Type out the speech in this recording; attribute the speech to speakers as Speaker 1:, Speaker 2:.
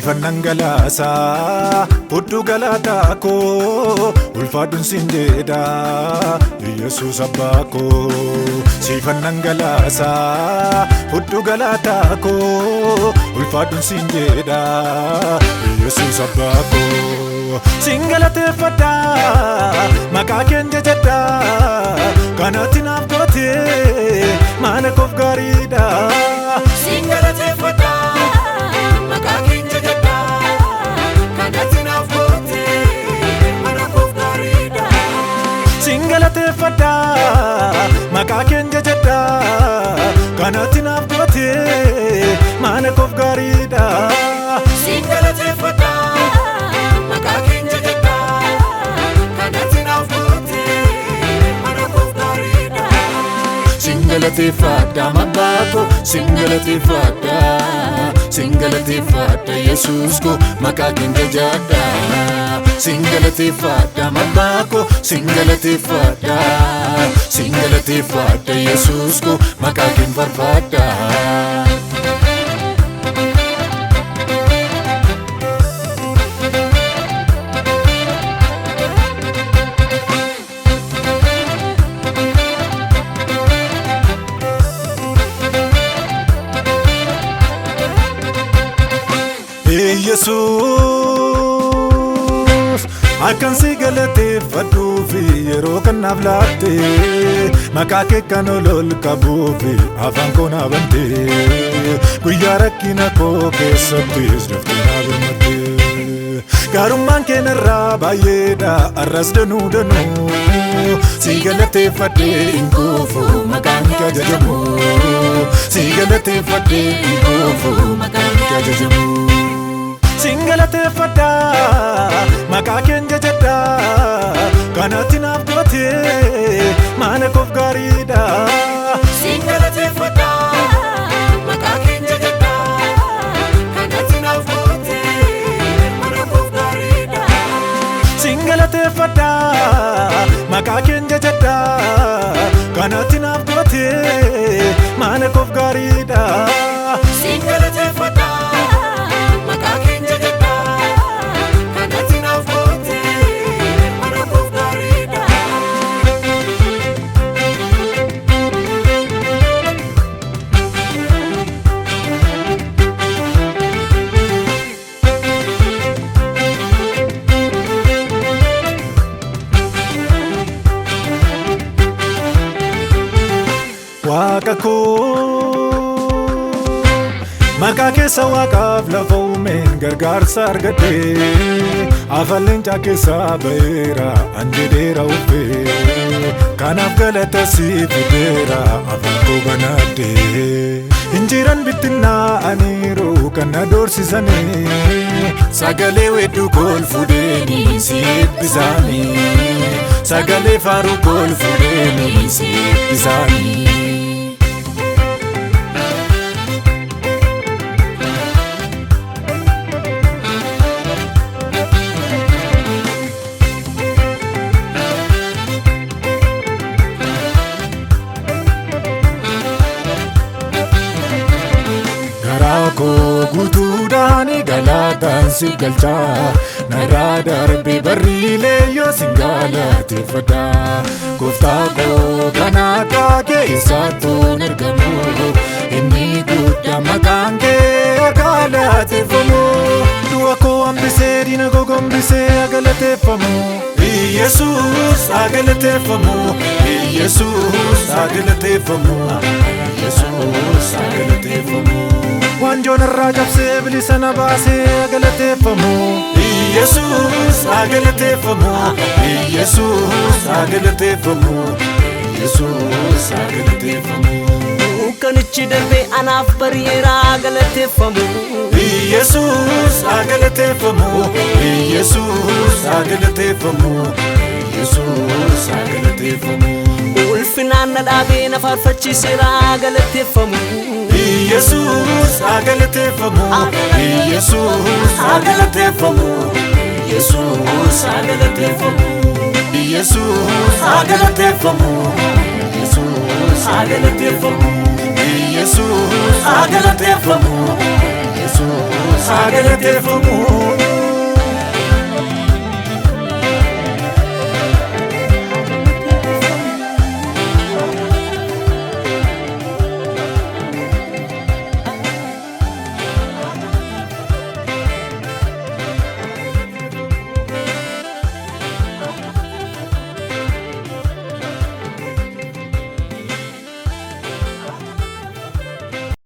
Speaker 1: Sifanangalasa Puddu galata ko Ulfadun sinjeda Yesus abbako Sifanangalasa Puddu galata ko Ulfadun sinjeda Yesus abbako Singalate fada Makaken jajada Kanatin abgote Manakof garida
Speaker 2: Singalate fada Makaken jajada Kanatin abgote Manakof garida
Speaker 1: Singalate fada Makaken jajada Kanatin abgote Manakof garida
Speaker 2: Singalate fada
Speaker 1: Singalate fada mabako, singalate fada Yesus ko makakin jajada. Singalate fada mabako, singalate fada Yesus ko makakin farfada. Yesus akan sigalate fadu fi yero kanaf latte makake kanolol kabu fi afan kona bante guyara kina ko kesatis daftina burmate garumman kenarra bayeda arras danu sigalate fade inkufu makan kajajamu sigalate fade inkufu makan kajajamu Singalate fada Makaken jajada Kanatin abgote Manakof garida
Speaker 2: Singalate fada Makaken jajada Kanatin abgote Manakof garida
Speaker 1: Singalate fada Makaken jajada Kanatin abgote Manakof garida
Speaker 2: Singalate fada
Speaker 1: Wakako Makake sa wakaf lafaumen gargarsa argate Afalin chake sa beera anjedera ufe Kanaf galata si fidera afanko banate Injiran bitina aniru kana dorsisane Sagale wedu kol fudeni si bisani Sagale faru kol fudeni si bisani Ko gutudani galatan sigalcha nara darbe barile yo singalate fada gofta ko ganaka ke isatu nergamu inni gudda makange galate famu dua ko ambise dina go gombise agalate famu Jesus agalate famu Jesus agalate famu Jesus agalate famu Wanjona rajab se bilisana base agalate famu Jesus agalate famu Jesus agalate famu Jesus agalate famu
Speaker 2: Kanichi darbe anaf bariyera agalate famu
Speaker 1: Jesus agalate famu Jesus agalate famu Jesus agalate famu
Speaker 2: Ulfinana dabe na farfachisera agalate famu
Speaker 1: Jesus agalate famu Jesus agalate famu Jesus agalate famu Jesus agalate famu Jesus agalate famu Jesus agalate famu Jesus Agalateeffamu